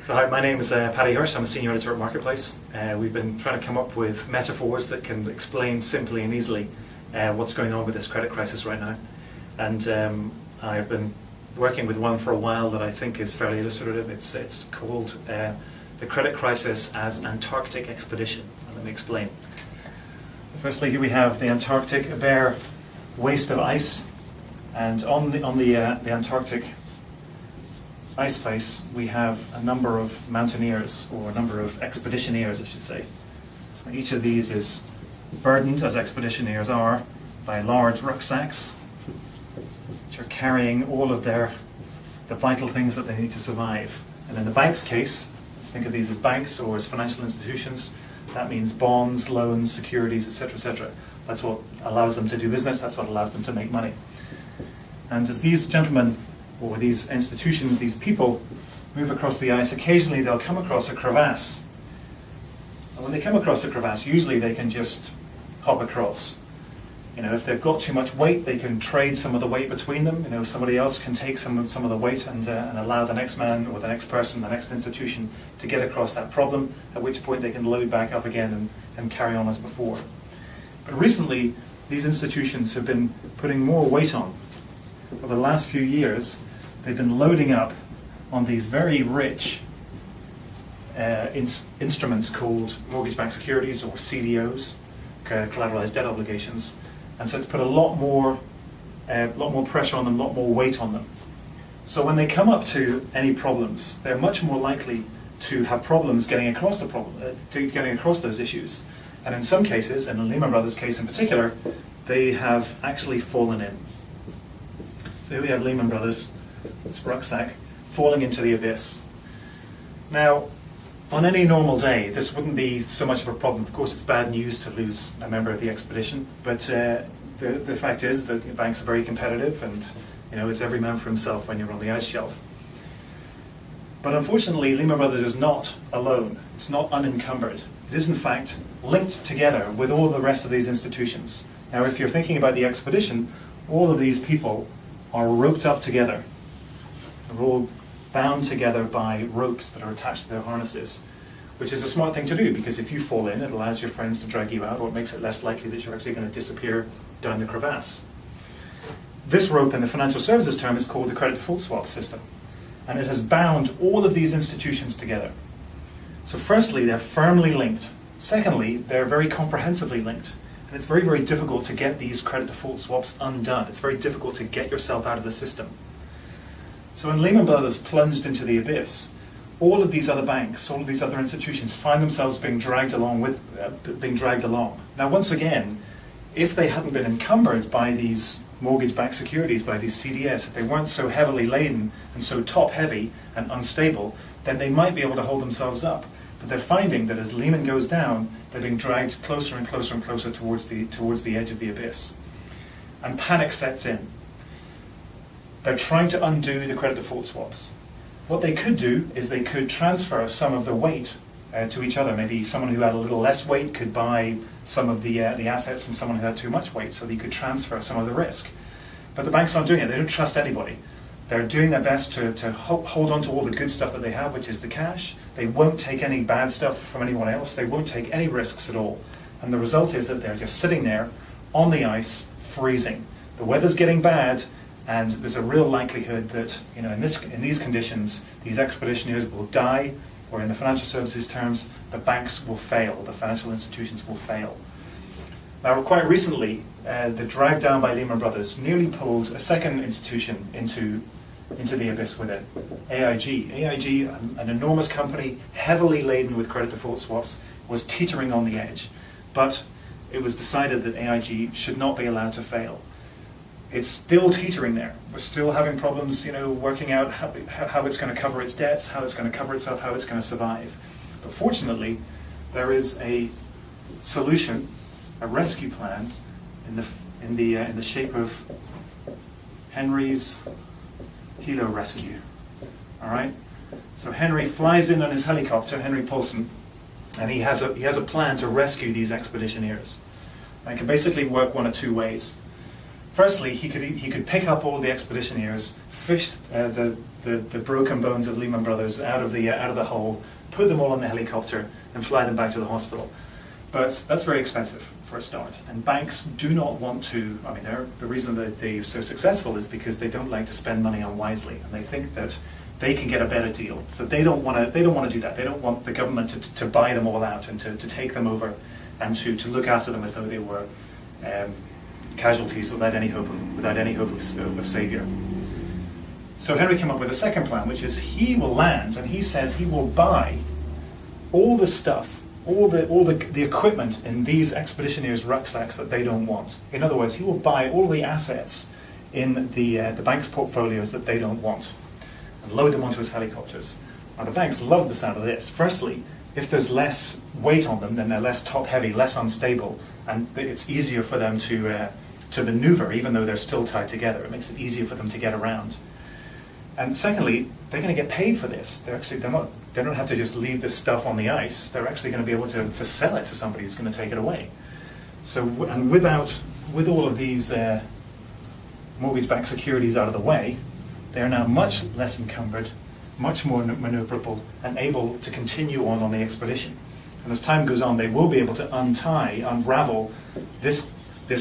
So hi, my name is Paddy Hirsch. I'm a Senior Editor at Marketplace. We've been trying to come up with metaphors that can explain simply and easily what's going on with this credit crisis right now. And I've been working with one for a while that I think is fairly illustrative. It's called the credit crisis as Antarctic expedition. And let me explain. Firstly, here we have the Antarctic, a bare waste of ice, and on the Antarctic ice face, we have a number of mountaineers, or a number of expeditioneers, I should say. And each of these is burdened, as expeditioneers are, by large rucksacks, which are carrying all of the vital things that they need to survive. And in the bank's case, let's think of these as banks or as financial institutions. That means bonds, loans, securities, etc., etc. That's what allows them to do business. That's what allows them to make money. And as these gentlemen, or these institutions, these people, move across the ice, occasionally they'll come across a crevasse. And when they come across a crevasse, usually they can just hop across. You know, if they've got too much weight, they can trade some of the weight between them. You know, somebody else can take some of the weight and allow the next man or the next person, the next institution to get across that problem, at which point they can load back up again and carry on as before. But recently, these institutions have been putting more weight on. Over the last few years, they've been loading up on these very rich instruments called mortgage-backed securities, or CDOs, collateralized debt obligations, and so it's put a lot more pressure on them, a lot more weight on them. So when they come up to any problems, they're much more likely to have problems getting across getting across those issues. And in some cases, and in Lehman Brothers' case in particular, they have actually fallen in. So here we have Lehman Brothers, this rucksack, falling into the abyss. Now, on any normal day, this wouldn't be so much of a problem. Of course, it's bad news to lose a member of the expedition, but the fact is that banks are very competitive, and it's every man for himself when you're on the ice shelf. But unfortunately, Lehman Brothers is not alone. It's not unencumbered. It is, in fact, linked together with all the rest of these institutions. Now, if you're thinking about the expedition, all of these people are roped up together. They're all bound together by ropes that are attached to their harnesses, which is a smart thing to do, because if you fall in, it allows your friends to drag you out, or it makes it less likely that you're actually going to disappear down the crevasse. This rope in the financial services term is called the credit default swap system, and it has bound all of these institutions together. So firstly, they're firmly linked. Secondly, they're very comprehensively linked. And it's very, very difficult to get these credit default swaps undone. It's very difficult to get yourself out of the system. So when Lehman Brothers plunged into the abyss, all of these other banks, all of these other institutions find themselves being dragged along. Now, once again, if they hadn't been encumbered by these mortgage-backed securities, by these CDS, if they weren't so heavily laden and so top-heavy and unstable, then they might be able to hold themselves up. But they're finding that as Lehman goes down, they're being dragged closer and closer and closer towards the edge of the abyss. And panic sets in. They're trying to undo the credit default swaps. What they could do is they could transfer some of the weight to each other. Maybe someone who had a little less weight could buy some of the assets from someone who had too much weight, so that you could transfer some of the risk. But the banks aren't doing it. They don't trust anybody. They're doing their best to hold on to all the good stuff that they have, which is the cash. They won't take any bad stuff from anyone else. They won't take any risks at all. And the result is that they're just sitting there on the ice, freezing. The weather's getting bad, and there's a real likelihood that in these conditions, these expeditioners will die, or in the financial services terms, the banks will fail, the financial institutions will fail. Now, quite recently, the drag down by Lehman Brothers nearly pulled a second institution into the abyss with it, AIG. AIG, an enormous company, heavily laden with credit default swaps, was teetering on the edge. But it was decided that AIG should not be allowed to fail. It's still teetering there. We're still having problems, working out how it's going to cover its debts, how it's going to cover itself, how it's going to survive. But fortunately, there is a solution, a rescue plan, in the shape of Henry's Helo Rescue. All right. So Henry flies in on his helicopter, Henry Paulson, and he has a plan to rescue these expeditioneers. And it can basically work one of two ways. Firstly, he could pick up all the expeditioneers, fish the broken bones of Lehman Brothers out of the hole, put them all on the helicopter, and fly them back to the hospital. But that's very expensive for a start, and banks do not want to. I mean, the reason that they're so successful is because they don't like to spend money unwisely, and they think that they can get a better deal. So they don't want to do that. They don't want the government to buy them all out and to take them over and to look after them as though they were casualties without any hope of saviour. So Henry came up with a second plan, which is he will land, and he says he will buy all the stuff, all the equipment in these expeditioners' rucksacks that they don't want. In other words, he will buy all the assets in the bank's portfolios that they don't want and load them onto his helicopters. Now the banks love the sound of this. Firstly, if there's less weight on them, then they're less top-heavy, less unstable, and it's easier for them to maneuver, even though they're still tied together. It makes it easier for them to get around. And secondly, they're going to get paid for this. They don't have to just leave this stuff on the ice. They're actually going to be able to sell it to somebody who's going to take it away. So, and with all of these mortgage-backed securities out of the way, they are now much less encumbered, much more maneuverable, and able to continue on the expedition. And as time goes on, they will be able to unravel this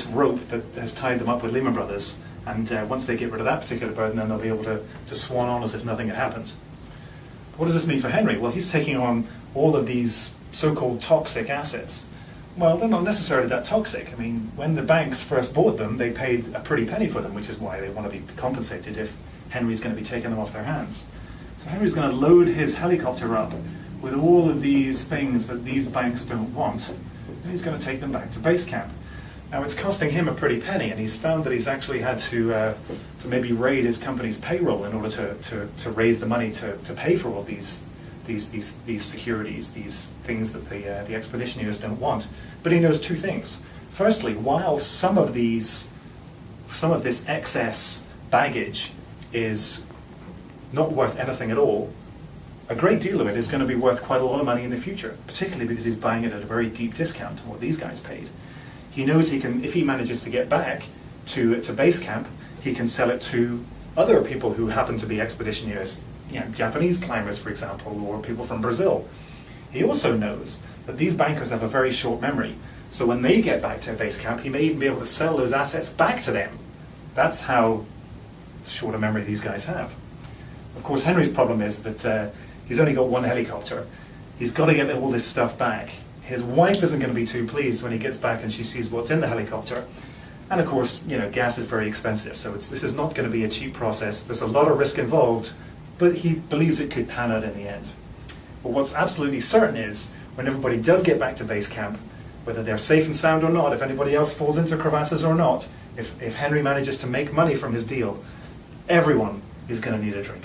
rope that has tied them up with Lehman Brothers. And once they get rid of that particular burden, then they'll be able to swan on as if nothing had happened. What does this mean for Henry? Well, he's taking on all of these so-called toxic assets. Well, they're not necessarily that toxic. I mean, when the banks first bought them, they paid a pretty penny for them, which is why they want to be compensated if Henry's going to be taking them off their hands. So Henry's going to load his helicopter up with all of these things that these banks don't want, and he's going to take them back to base camp. Now, it's costing him a pretty penny, and he's found that he's actually had to maybe raid his company's payroll in order to raise the money to pay for all these securities, these things that the expeditioners don't want. But he knows two things. Firstly, while some of this excess baggage is not worth anything at all, a great deal of it is going to be worth quite a lot of money in the future, particularly because he's buying it at a very deep discount to what these guys paid. He knows he can, if he manages to get back to base camp, he can sell it to other people who happen to be expeditioners, Japanese climbers, for example, or people from Brazil. He also knows that these bankers have a very short memory, so when they get back to base camp, he may even be able to sell those assets back to them. That's how short a memory these guys have. Of course, Henry's problem is that he's only got one helicopter. He's got to get all this stuff back. His wife isn't going to be too pleased when he gets back and she sees what's in the helicopter. And of course, gas is very expensive, so this is not going to be a cheap process. There's a lot of risk involved, but he believes it could pan out in the end. But what's absolutely certain is, when everybody does get back to base camp, whether they're safe and sound or not, if anybody else falls into crevasses or not, if Henry manages to make money from his deal, everyone is going to need a drink.